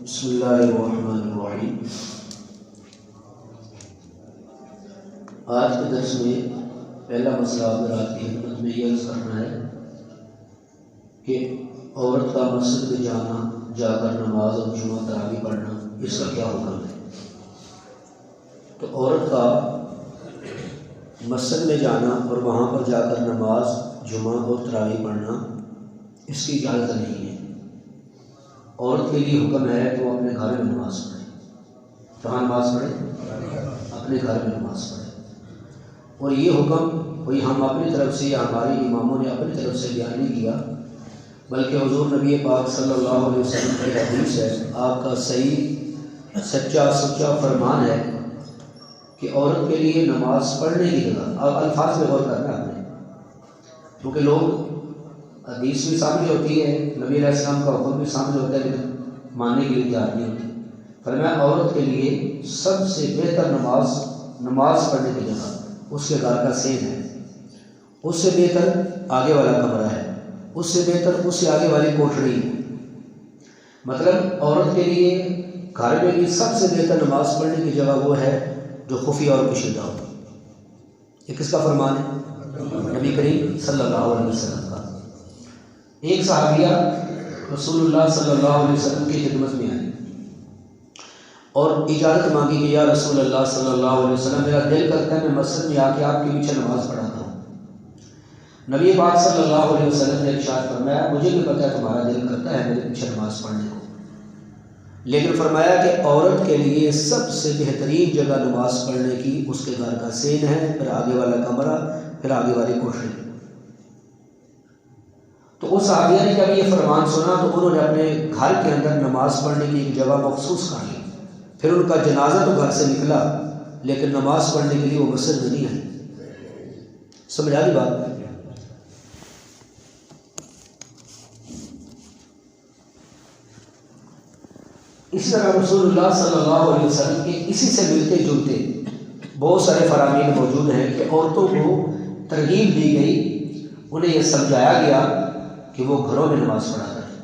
بسم اللہ الرحمن الرحیم۔ آج کے درس میں پہلا مسئلہ حضرات کی خدمت میں یہ عرض کرنا ہے کہ عورت کا مسجد میں جا کر نماز اور جمعہ تراویح پڑھنا، اس کا کیا حکم ہے؟ تو عورت کا مسجد میں جانا اور وہاں پر جا کر نماز جمعہ اور تراویح پڑھنا، اس کی اجازت نہیں ہے۔ عورت کے لیے حکم ہے کہ وہ اپنے گھر میں نماز پڑھے۔ کہاں نماز پڑھے؟ اپنے گھر میں نماز پڑھے۔ اور یہ حکم کوئی ہم اپنی طرف سے یا ہمارے اماموں نے اپنی طرف سے بیان نہیں کیا، بلکہ حضور نبی پاک صلی اللہ علیہ وسلم کی حدیث ہے، آپ کا صحیح سچا فرمان ہے کہ عورت کے لیے نماز پڑھنے کی جگہ، اب الفاظ میں غور کرنا آپ نے، کیونکہ لوگ حدیث بھی سامنے ہوتی ہے، نبی علیہ السلام کا حکم بھی سامنے ہوتا ہے، لیکن ماننے کے لیے تیار نہیں ہوتی۔ فرمایا عورت کے لیے سب سے بہتر نماز پڑھنے کی جگہ اس کے گھر کا سین ہے، اس سے بہتر آگے والا کمرہ ہے، اس سے بہتر اس سے آگے والی کوٹھڑی ہے۔ مطلب عورت کے لیے گھر میں بھی سب سے بہتر نماز پڑھنے کی جگہ وہ ہے جو خفیہ اور پوشیدہ ہو۔ یہ کس کا فرمان ہے؟ نبی کریم صلی اللہ علیہ وسلم کا۔ ایک صحابیہ رسول اللہ صلی اللہ علیہ وسلم کی خدمت میں آئی اور اجازت مانگی کہ یا رسول اللہ صلی اللہ علیہ وسلم، میرا دل کرتا ہے میں مسجد میں آ کے آپ کے پیچھے نماز پڑھاتا ہوں۔ نبی پاک صلی اللہ علیہ وسلم نے ارشاد فرمایا، مجھے بھی پتہ ہے تمہارا دل کرتا ہے میرے پیچھے نماز پڑھنے کو، لیکن فرمایا کہ عورت کے لیے سب سے بہترین جگہ نماز پڑھنے کی اس کے گھر کا سین ہے، پھر آگے والا کمرہ، پھر آگے والی کوٹھڑی۔ تو اس صحابیہ نے جب یہ فرمان سنا تو انہوں نے اپنے گھر کے اندر نماز پڑھنے کی ایک جگہ مخصوص کر لی۔ پھر ان کا جنازہ تو گھر سے نکلا، لیکن نماز پڑھنے کے لیے وہ مسجد میں نہیں آئی۔ سمجھا دی بات؟ اسی طرح رسول اللہ صلی اللہ علیہ وسلم کے اسی سے ملتے جلتے بہت سارے فرامین موجود ہیں کہ عورتوں کو ترغیب دی گئی، انہیں یہ سمجھایا گیا کہ وہ گھروں میں نماز پڑھا کریں۔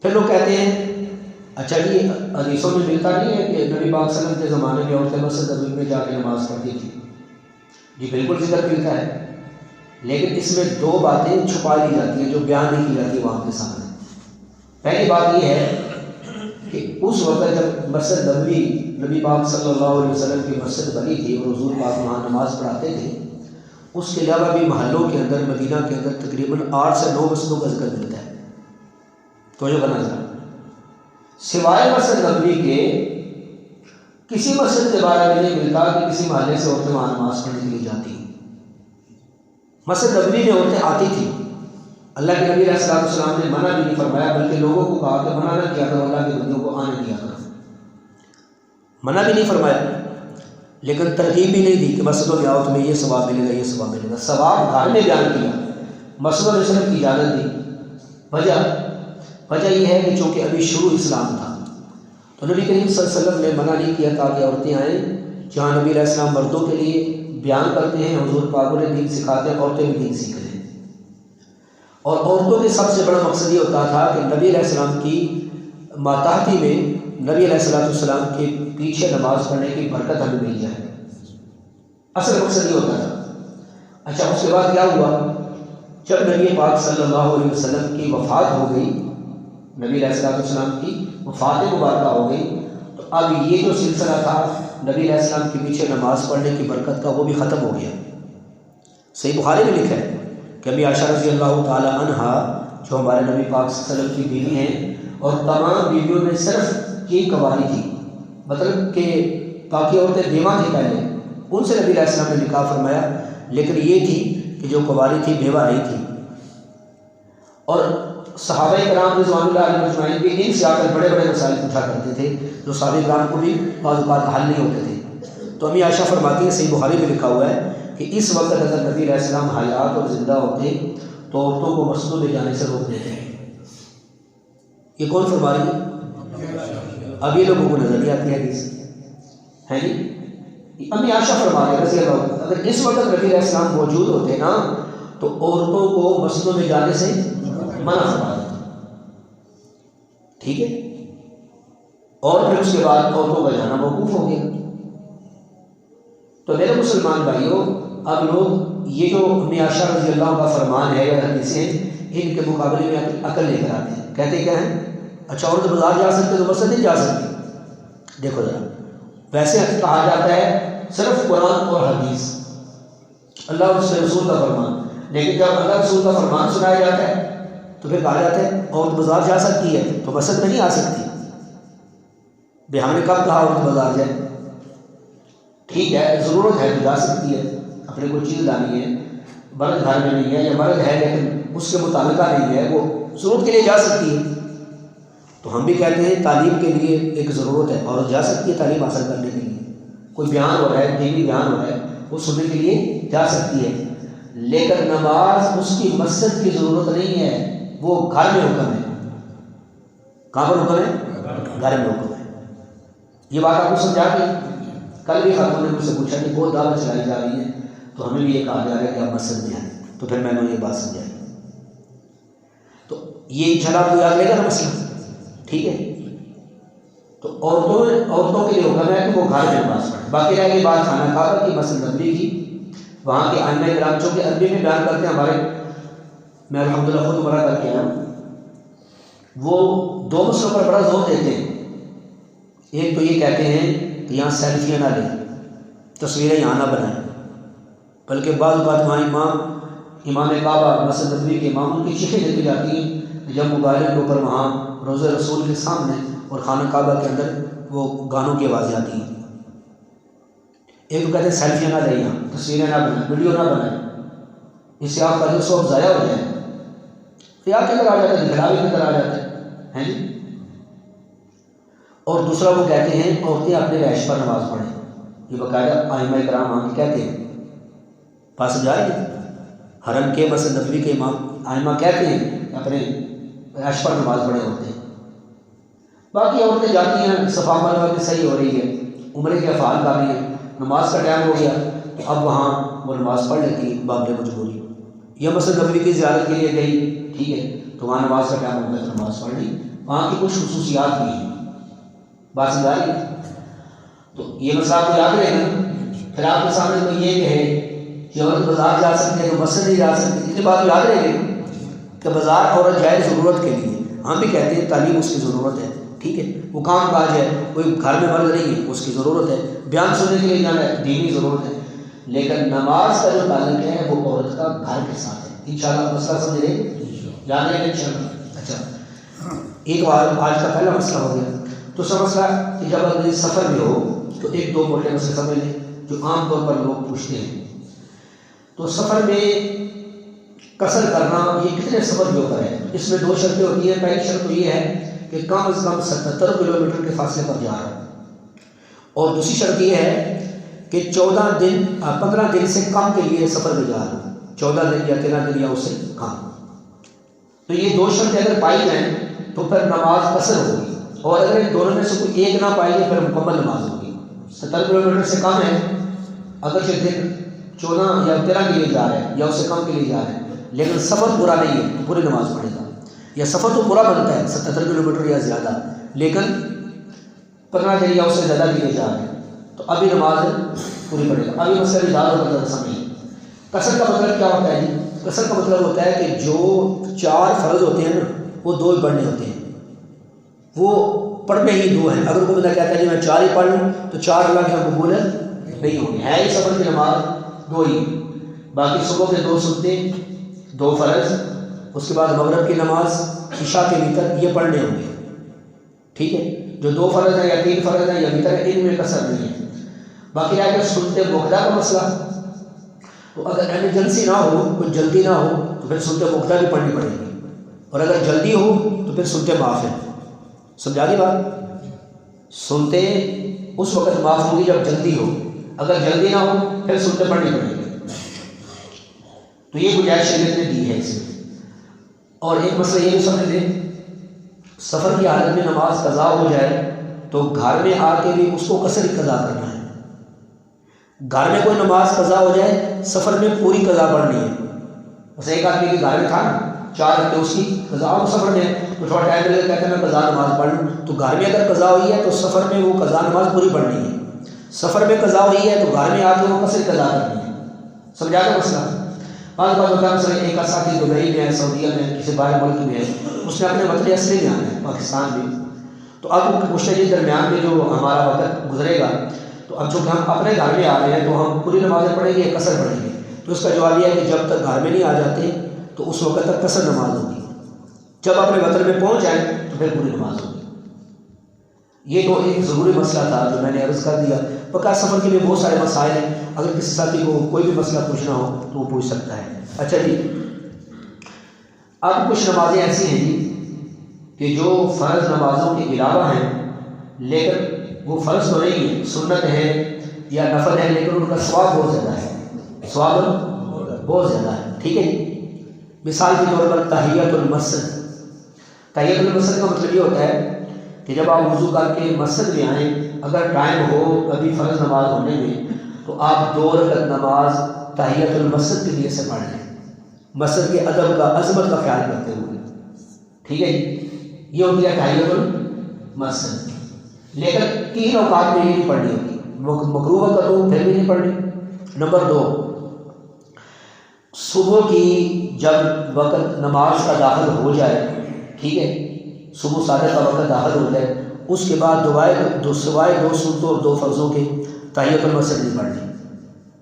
پھر لوگ کہتے ہیں اچھا جی حدیثوں میں ملتا نہیں ہے کہ نبی پاک صلی اللہ علیہ وسلم کے زمانے میں عورتیں مسجد نبوی میں جا کے نماز پڑھتی تھی؟ جی بالکل ذکر ملتا ہے، لیکن اس میں دو باتیں چھپا لی جاتی ہیں جو بیان نہیں کی جاتی وہاں کے سامنے۔ پہلی بات یہ ہے کہ اس وقت جب مسجد نبوی نبی پاک صلی اللہ علیہ وسلم کی مسجد بنی تھی اور حضور پاک وہاں نماز پڑھاتے تھے، اس کے علاوہ بھی محلوں کے اندر مدینہ کے اندر تقریباً 8 سے 9 مسجدوں کا ذکر ملتا ہے۔ توجہ کرنا ذرا، سوائے مسجد نبوی کے کسی مسجد کے بارے میں نہیں ملتا کہ کسی محلے سے عورتیں وہاں نماز پڑھنے کے لیے جاتی ہیں۔ مسجد نبوی میں عورتیں آتی تھیں، اللہ کے نبی علیہ السلام نے منع بھی نہیں فرمایا، بلکہ لوگوں کو کہا کہ منع نہ کیا کرو، اللہ کے بندوں کو آنے دیا کرو، منع بھی نہیں فرمایا، لیکن ترغیب بھی نہیں دی کہ مسجدوں میں آؤ تمہیں یہ ثواب ملے گا، یہ ثواب ملے گا۔ ثواب گھر میں بیان کیا، مسجدوں میں صرف کی اجازت دی۔ وجہ یہ ہے کہ چونکہ ابھی شروع اسلام تھا تو نبی کریم صلی اللہ علیہ وسلم نے منع نہیں کیا تاکہ عورتیں آئیں، جہاں نبی علیہ السلام مردوں کے لیے بیان کرتے ہیں، حضور پاک نے دین سکھاتے ہیں، عورتیں بھی دین سیکھ رہے ہیں۔ اور عورتوں کے سب سے بڑا مقصد یہ ہوتا تھا کہ نبی علیہ السلام کی ماتحتی میں نبی علیہ السلام کے پیچھے نماز پڑھنے کی برکت ہمیں مل جائے، اصل مقصد یہ ہوتا تھا۔ اچھا اس کے بعد کیا ہوا؟ جب نبی پاک صلی اللہ علیہ وسلم کی وفات ہو گئی، نبی علیہ السلام کی وفات مبارکہ ہو گئی، تو اب یہ جو سلسلہ تھا نبی علیہ السلام کے پیچھے نماز پڑھنے کی برکت کا وہ بھی ختم ہو گیا۔ صحیح بخاری میں لکھا ہے کہ ابی عائشہ رضی اللہ تعالی عنہا جو ہمارے نبی پاک صلی اللہ علیہ وسلم کی بیوی ہیں اور تمام بیویوں میں صرف ایک کنواری تھی، مطلب کہ باقی عورتیں بیوہ تھیں پہلے، ان سے نبی علیہ السلام نے نکاح فرمایا، لیکن یہ تھی کہ جو کنواری تھی بیوہ نہیں تھی۔ اور صحابہ کرام رضوان اللہ علیہم اجمعین بھی ان سے آ کر بڑے بڑے مسائل پوچھا کرتے تھے جو صحابہ کرام کو بھی بعض اوقات حل نہیں ہوتے تھے۔ تو امی عائشہ فرماتی ہیں، صحیح بخاری میں لکھا ہوا ہے کہ اس وقت اگر نبی علیہ السلام حیات اور زندہ ہوتے تو عورتوں کو مسجدوں میں جانے سے روک دیتے ہیں۔ یہ کون فرما رہی ہے؟ اب یہ لوگوں کو نظر نہیں آتی حدیث ہے جی، امی عائشہ فرما رہی ہے رضی اللہ عنہ، اگر اس وقت نبی علیہ السلام موجود ہوتے نا تو عورتوں کو مسجدوں میں جانے سے منع فرما دیتے۔ ٹھیک ہے، اور پھر اس کے بعد عورتوں کا جانا موقوف ہو گیا۔ تو میرے مسلمان بھائیوں، اب لوگ یہ جو ام عائشہ رضی اللہ عنہ کا فرمان ہے یا حدیثیں، ان کے مقابلے میں اپنی عقل لے کر آتے ہیں، کہتے کیا ہیں، اچھا عورت بازار جا سکتے تو مسجد نہیں جا سکتی۔ دیکھو ذرا، ویسے کہا جاتا ہے صرف قرآن اور حدیث، اللہ اور اس کے رسول کا فرمان، لیکن جب اللہ رسول کا فرمان سنایا جاتا ہے تو پھر کہا جاتا ہے عورت بازار جا سکتی ہے تو مسجد میں نہیں آ سکتی۔ بھئی ہم نے کب کہا عورت بازار جائے؟ ٹھیک ہے، ضرورت ہے تو جا سکتی ہے، اپنے کوئی چیز لانی ہے، مرد گھر میں نہیں ہے یا مرد ہے لیکن اس کے مطابقہ نہیں ہے، وہ ضرورت کے لیے جا سکتی ہے۔ تو ہم بھی کہتے ہیں تعلیم کے لیے ایک ضرورت ہے، عورت جا سکتی ہے تعلیم حاصل کرنے کے لیے، کوئی بیان ہو رہا ہے، دینی بیان ہو رہا ہے، وہ سننے کے لیے جا سکتی ہے، لیکن نماز اس کی مسجد کی ضرورت نہیں ہے، وہ گھر میں حکم ہے۔ کہاں پر حکم ہے؟ گھر میں حکم ہے۔ یہ بات آپ کو سمجھا گئی؟ کل بھی خاتون نے مجھ سے پوچھا کہ بہت دعوت چلائی جا رہی ہے تو ہمیں بھی یہ کہا جا رہا ہے کہ آپ مسجد میں آئیں، تو پھر میں نے یہ بات سمجھائی۔ تو یہ انشاءاللہ آپ کو یاد رہے گا نا مسئلہ، ٹھیک ہے؟ تو عورتوں کے لیے حکم ہے کہ وہ گھر میں نماز پڑھیں۔ باقی رہ گئی بات خانہ کعبہ کی، مسجد نبوی کی، وہاں کے ائمہ کرام چونکہ عربی میں بیان کرتے ہیں، ہمارے میں الحمدللہ خود عمرہ کر کے آیا ہوں، وہ دو مسئلوں پر بڑا زور دیتے ہیں۔ ایک تو یہ کہتے ہیں کہ یہاں سیلفیاں نہ لیں، تصویریں یہاں نہ بنائیں، بلکہ بعض اوقات وہاں امام کعبہ مسجد نبوی کے امام کی چیخیں دیکھی جاتی ہیں جب موبائل کے اوپر وہاں روضہ رسول کے سامنے اور خانہ کعبہ کے اندر وہ گانوں کی آوازیں آتی ہیں۔ ایک تو کہتے ہیں سیلفیاں نہ لیں، یہاں تصویریں نہ بنائیں، ویڈیو نہ بنائیں، اس سے آپ کا جو سوب ضائع ہو جائے، خیال کے اندر آ جاتا ہے، دکھلاوے کے اندر آ جاتا ہے جی۔ اور دوسرا وہ کہتے ہیں عورتیں اپنے رہائش پر نماز پڑھیں، یہ باقاعدہ ائمہ کرام ہم کہتے ہیں، پاس جائے حرم کے مسجد نبوی کے امام ائمہ کہتے ہیں اپنے رہائش پر نماز پڑھیں عورتیں۔ باقی عورتیں جاتی ہیں، صفا مروا کی صحیح ہو رہی ہے، عمرے کے افعال کر رہی ہیں، نماز کا ٹائم ہو گیا تو اب وہاں وہ نماز پڑھ لیتی ہے باب مجبوری، یا مسجد نبوی کی زیارت کے لیے گئی، ٹھیک ہے، تو وہاں نماز کا ٹائم ہو گیا تو نماز پڑھ لی، وہاں کی کچھ خصوصیات بھی ہیں، بات سمجھ آ رہی ہے؟ تو یہ مسئلہ آپ کو یاد رہے گا۔ پھر آپ کے سامنے کوئی یہ کہے کہ عورت بازار جا سکتی ہے تو مسجد نہیں جا سکتی، اتنی بات یاد رہے گی کہ بازار عورت جائے ضرورت کے لیے، ہم بھی کہتے ہیں تعلیم اس کی ضرورت ہے، ٹھیک ہے، وہ کام کاج ہے، کوئی گھر میں مرد نہیں ہے، اس کی ضرورت ہے، بیان سننے کے لیے جانا ہے، دینی ضرورت ہے، لیکن نماز کا جو تعلق ہے وہ عورت کا گھر کے ساتھ ہے۔ انشاءاللہ مسئلہ سمجھ رہے یاد رہے گا انشاءاللہ۔ اچھا، ایک بار آج کا پہلا مسئلہ ہو گیا۔ دوسرا مسئلہ کہ جب آدمی سفر میں ہو تو ایک دو موٹے مسئلے سمجھ لیں جو عام طور پر لوگ پوچھتے ہیں۔ تو سفر میں قصر کرنا یہ کتنے سفر کے اوپر ہے؟ اس میں دو شرطیں ہوتی ہیں۔ پہلی شرط تو یہ ہے کہ کم از کم 77 کلومیٹر کے فاصلے پر جا رہا ہو، اور دوسری شرط یہ ہے کہ 15 دن سے کم کے لیے سفر میں جا رہا ہو، 14 دن یا 13 دن یا اس سے کم۔ تو یہ دو شرطیں اگر پائی جائیں تو پھر نماز قصر ہوگی، اور اگر ان دونوں میں سے کوئی ایک نہ پائی جائے پھر مکمل نماز ہوگی۔ 70 کلومیٹر سے کم ہے، اگر دن 14 یا 13 کے لیے جا رہے ہیں یا اس سے کم کے لیے جا رہے ہیں، لیکن سفر پورا نہیں ہے تو پوری نماز پڑھے گا، یا سفر تو پورا بنتا ہے 77 کلومیٹر یا زیادہ، لیکن 15 دن یا اس سے زیادہ کے لیے جا رہے ہیں تو ابھی نماز پوری پڑے گا۔ ابھی مسئلہ زیادہ مطلب سمجھیں۔ قصر کا مطلب کیا ہوتا ہے جی؟ قصر کا مطلب ہوتا ہے کہ جو 4 فرض ہوتے ہیں نا وہ 2 ہی پڑھنے ہوتے ہیں، وہ پڑھنے ہی 2 ہیں۔ اگر کوئی بندہ کہتا ہے جی میں 4 ہی پڑھ لوں تو 4 اللہ کے یہاں قبول نہیں ہوں گے، ہے ہی سفر کی نماز 2 ہی، باقی صبح کے 2 سنتے، 2 فرض، اس کے بعد مغرب کی نماز، عشاء کے وتر، یہ پڑھنے ہوں گے، ٹھیک ہے۔ جو 2 فرض ہیں یا 3 فرض ہیں یا وتر ہے، ان میں قصر نہیں ہے۔ باقی رہ گیا سنتے مقدہ کا مسئلہ، تو اگر ایمرجنسی نہ ہو، کوئی جلدی نہ ہو تو پھر سنتے مقدہ بھی پڑھنی پڑے گی، اور اگر جلدی ہو تو پھر سنتے معاف ہے۔ سمجھا دی بات؟ سنتے اس وقت معاف ہوگی جب جلدی ہو، اگر جلدی نہ ہو پھر سنتے پڑھنی پڑے گی۔ تو یہ گنجائش شریعت نے دی ہے اس میں۔ اور ایک مسئلہ یہ بھی سمجھ لیں، سفر کی حالت میں نماز قضا ہو جائے تو گھر میں آ کے بھی اس کو قصر قضا کرنا ہے۔ گھر میں کوئی نماز قضا ہو جائے، سفر میں پوری قضا پڑھنی ہے۔ بس ایک آدمی کے گھر میں تھا نا، 4 رکھتے اس کی قضا ہو، سفر میں تو تھوڑا ٹائم لگے، کہتے ہیں میں قضا نماز پڑھ لوں، تو گھر میں اگر قضا ہوئی ہے تو سفر میں وہ قضا نماز پوری پڑھنی ہے، سفر میں قضا ہوئی ہے تو گھر میں آ کے وہ قصر قضا کرنی ہے. سمجھا دو مسئلہ. بعض بات ہوتا ہے مثلا ایک ساتھی دبئی میں ہے، سعودیہ میں ہے، کسی باہر ملک میں ہے، اس نے اپنے وطن اصلی میں آنا ہے پاکستان میں، تو اب مشتری درمیان میں جو ہمارا وقت گزرے گا، تو اب چونکہ ہم اپنے گھر میں آ رہے ہیں تو ہم پوری نمازیں پڑھیں گے یا قصر پڑھیں گے؟ تو اس کا جواب یہ ہے کہ جب تک گھر میں نہیں آ جاتے تو اس وقت تک قصر نماز ہوگی، جب اپنے وطن میں پہنچ جائیں تو پھر پوری نماز ہوگی. یہ تو ایک ضروری مسئلہ تھا جو میں نے عرض کر دیا. بقا سفر کے لیے بہت سارے مسائل ہیں، اگر کسی ساتھی کو کوئی بھی مسئلہ پوچھنا ہو تو وہ پوچھ سکتا ہے. اچھا جی، اب کچھ نمازیں ایسی ہیں جی کہ جو فرض نمازوں کے علاوہ ہیں، لیکن وہ فرض تو نہیں ہے، سنت ہے یا نفل ہے، لیکن ان کا ثواب بہت زیادہ ہے، ثواب بہت زیادہ ہے. ٹھیک ہے جی. مثال کے طور پر تحیۃ المسجد. تحیۃ المسجد کا مطلب یہ ہوتا ہے کہ جب آپ وضو کر کے مسجد میں آئیں، اگر ٹائم ہو ابھی فرض نماز ہونے میں، تو آپ 2 رکعت نماز تحیۃ المسجد کے لیے سے پڑھ لیں، مسجد کے ادب کا، عظمت کا خیال کرتے ہوئے. ٹھیک ہے جی، یہ ہوتی ہے تحیۃ المسجد. لیکن 3 اوقات میں یہ نہیں پڑھنی ہوگی، مکروہ وقت ہو پھر بھی نہیں پڑھنی. نمبر 2، صبح کی جب وقت نماز کا داخل ہو جائے، ٹھیک ہے، صبح صادق کا وقت داخل ہو جائے، اس کے بعد سوائے 2 سنتوں اور 2 فرضوں کے تحیۃ المسجد نہیں پڑھنی.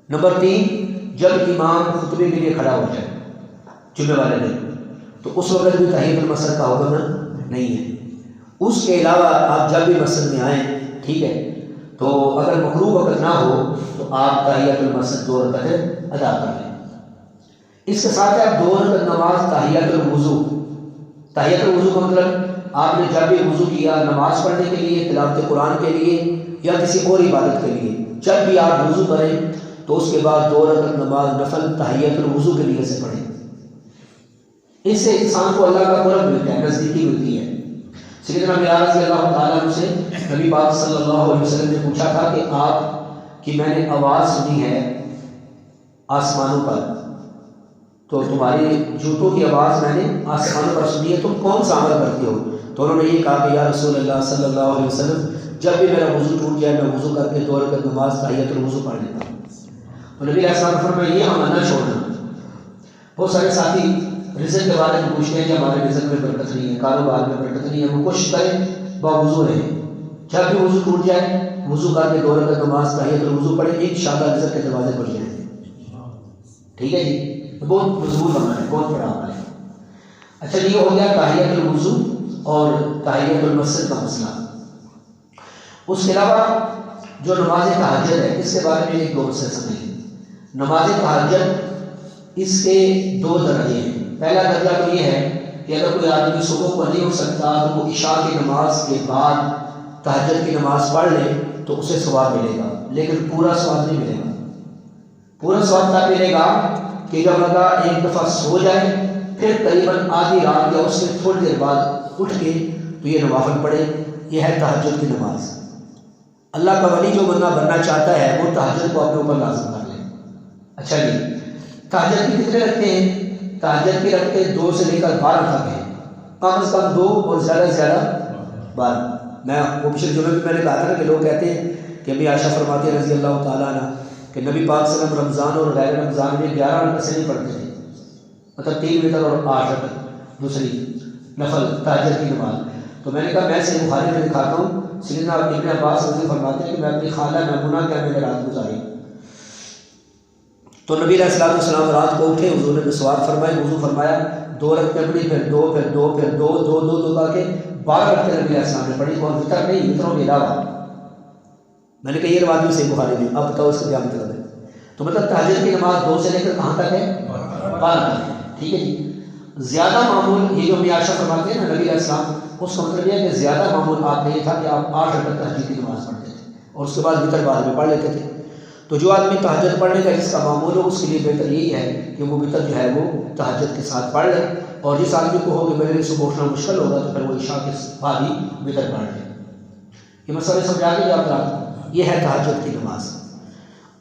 نمبر 3، جب امام خطبے کے لیے کھڑا ہو جائے جمعے والے دن، تو اس وقت بھی تحیۃ المسجد کا حکم نہیں ہے. اس کے علاوہ آپ جب بھی مسجد میں آئیں، ٹھیک ہے، تو اگر مکروہ وقت نہ ہو تو آپ تحیۃ المسجد 2 رکعت ادا کر لیں. اس کے ساتھ آپ 2 رکعت نماز تحیۃ الوضو. تحیۃ الوضو کا مطلب آپ نے جب بھی وضو کیا نماز پڑھنے کے لیے، تلاوت قرآن کے لیے یا کسی اور عبادت کے لیے، جب بھی آپ وضو کریں تو اس کے بعد 2 رکعت نماز نفل تحیۃ الوضو کے لیے سے پڑھیں. اس سے انسان کو اللہ کا قرب ملتا ہے، نزدیکی ملتی ہے. سیدنا بلال رضی اللہ تعالیٰ عنہ سے نبی پاک صلی اللہ علیہ وسلم نے پوچھا تھا کہ آپ کی میں نے آواز سنی ہے آسمانوں پر، تو تمہاری جوتوں کی آواز میں نے آسمانوں پر سنی ہے، تم کون سا عمل کرتے ہو؟ تو انہوں نے یہ کہا کہ یا رسول اللہ صلی اللہ علیہ وسلم، جب بھی میرا وضو ٹوٹ جائے میں وضو کر کے 2 رکعت نماز تحیۃ الوضو پڑھ لیتا ہوں. تو نبی علیہ السلام نے فرمایا یہ ہم نہ چھوڑنا. بہت سارے ساتھی رزق کے بارے میں پوچھتے ہیں کہ ہمارے رزق میں برکت نہیں ہے، کاروبار میں برکت نہیں ہے، وہ کوشش کریں باوضو رہیں، جب بھی وضو ٹوٹ جائے وضو کر کے 2 رکعت نماز تحیۃ الوضو پڑھیں، انشاءاللہ رزق کے دروازے کھل جائیں گے. ٹھیک ہے جی، بہت مضبوط عمل ہے، بہت بڑا عمل ہے. اچھا یہ ہو گیا تحیۃ الوضو اور تحیۃ المسجد کا مسئلہ. اس کے علاوہ جو نماز تہجد ہے، اس کے بارے میں 1-2 مسئلے سمجھیں. نماز تہجد اس کے 2 درجے ہیں. پہلا درجہ تو یہ ہے کہ اگر کوئی آدمی صبح کو نہیں اٹھ سکتا تو وہ عشاء کی نماز کے بعد تہجد کی نماز پڑھ لے تو اسے ثواب ملے گا، لیکن پورا ثواب نہیں ملے گا. پورا ثواب تب ملے گا کہ جب بندہ ایک دفعہ سو جائے، پھر قریباً آدھی رات یا اس سے تھوڑی دیر بعد اٹھ کے تو یہ نوافل پڑھے. یہ ہے تہجد کی نماز. اللہ کا ولی جو بندہ بننا چاہتا ہے وہ تہجد کو اپنے اوپر لازم کر لے. اچھا جی، تہجد کی کتنے رکھتے ہیں؟ تہجد کی رکھتے 2 سے لے کر 12 تک ہیں، کم از کم 2 اور زیادہ سے زیادہ 12. میں وہ پچھلے جمعے میں نے کہا تھا نا کہ لوگ کہتے ہیں کہ ابھی عائشہ فرماتی ہے رضی اللہ تعالیٰ عنہ کہ نبی پاک صلی اللہ علیہ وسلم رمضان اور غیر رمضان میں 11 رکعت سے نہیں پڑھتے تھے، مطلب 3 وتر اور 8 رکعت دوسری نفل تہجد کی نماز. تو میں نے کہا میں صحیح بخاری میں دکھاتا ہوں، سیدنا ابن عباس رضی اللہ فرماتے ہیں کہ میں اپنی خالہ میمونہ کے میں نے رات گزاری، تو نبی علیہ السلام رات کو اٹھے، حضور نے مسواک فرمائی، وضو فرمایا، 2 رکعتیں پڑھی، پھر 2 پھر 2 پھر 2 2 2 2 کر کے 12 رکعتیں نبی علیہ السلام نے پڑھی، اور وتر نہیں، وتروں کے علاوہ. میں نے کہا یہ روایت بھی صحیح بخاری میں. اب بتاؤ اس کا کیا مطلب ہے؟ تو مطلب تہجد کی نماز 2 سے لے کر کہاں تک ہے؟ 12 تک ہے. ٹھیک ہے جی. زیادہ معمول یہ جو ہم عائشہ فرماتے ہیں نا نبی علیہ السلام، اس کا مطلب یہ ہے کہ زیادہ معمول آپ نے یہ تھا کہ آپ 8 رکعت تہجد کی نماز پڑھتے تھے اور اس کے بعد وتر بعد میں پڑھ لیتے تھے. تو جو آدمی تہجد پڑھنے کا جس کا معمول ہو اس کے لیے بہتر یہی ہے کہ وہ وتر جو ہے وہ تہجد کے ساتھ پڑھ لے، اور جس آدمی کو ہو کہ میرے لیے صبح اٹھنا مشکل ہوگا تو پھر وہ عشاء کے بعد ہی وتر پڑھ لے. یہ مسئلہ سمجھا کے آپ رات یہ ہے تہجد کی نماز.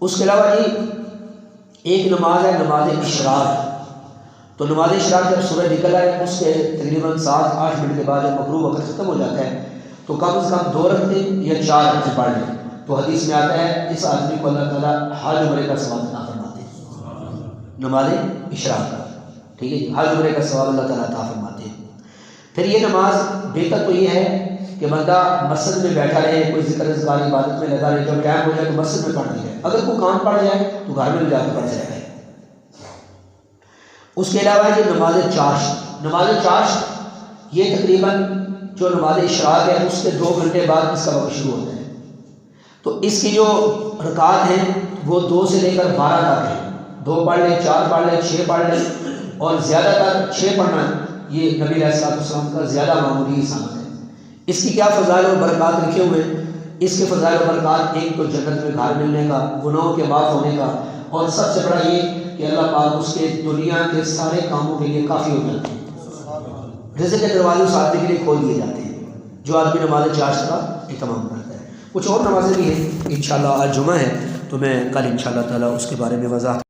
اس کے علاوہ جی ایک نماز ہے نماز اشراق. تو نماز اشراق جب صبح نکل آئے اس کے تقریباً 7-8 منٹ کے بعد جب مغرب وقت ختم ہو جاتا ہے تو کم از کم 2 رکعتیں یا 4 رکعتیں پڑھ لیں. تو حدیث میں آتا ہے اس آدمی کو اللہ تعالیٰ حج عمرے کا ثواب عطا فرماتے ہیں. نماز اشراق کا ٹھیک ہے جی، حج عمرے کا ثواب اللہ تعالیٰ عطا فرماتے ہیں. پھر یہ نماز بہتر تو یہ ہے کہ بندہ مسجد میں بیٹھا رہے، کوئی ذکر اذکار عبادت میں لگا رہے، جب ٹائم ہو جائے تو مسجد میں پڑھ دی جائے. اگر کوئی کام پڑ جائے تو گھر میں جا کے پڑھ جائے گا. اس کے علاوہ یہ نماز چاشت یہ تقریباً جو نماز اشراق ہے اس کے 2 گھنٹے بعد اس کا وقت شروع ہوتا ہے. تو اس کی جو رکعات ہیں وہ 2 سے لے کر 12 تک ہیں. 2 پڑھ لیں، 4 پڑھ لیں، 6 پڑھ لیں، اور زیادہ تر 6 پڑھنا یہ نبی علیہ السلام کا زیادہ معمولی سنت ہے. اس کی کیا فضائل و برکات لکھے ہوئے ہیں؟ اس کے فضائل و برکات ایک تو جنت میں گھر ملنے کا، گناہوں کے معاف ہونے کا، اور سب سے بڑا یہ کہ اللہ پاک اس کے دنیا کے سارے کاموں کے لیے کافی ہو جاتے ہیں. رزق کے دروازے اس آدمی کے لیے کھول دیے جاتے ہیں جو آدمی نماز چاشت کا اہتمام کرتا ہے. کچھ اور نمازیں بھی ہیں انشاءاللہ. آج جمعہ ہے تو میں کل انشاءاللہ تعالیٰ اس کے بارے میں وضاحت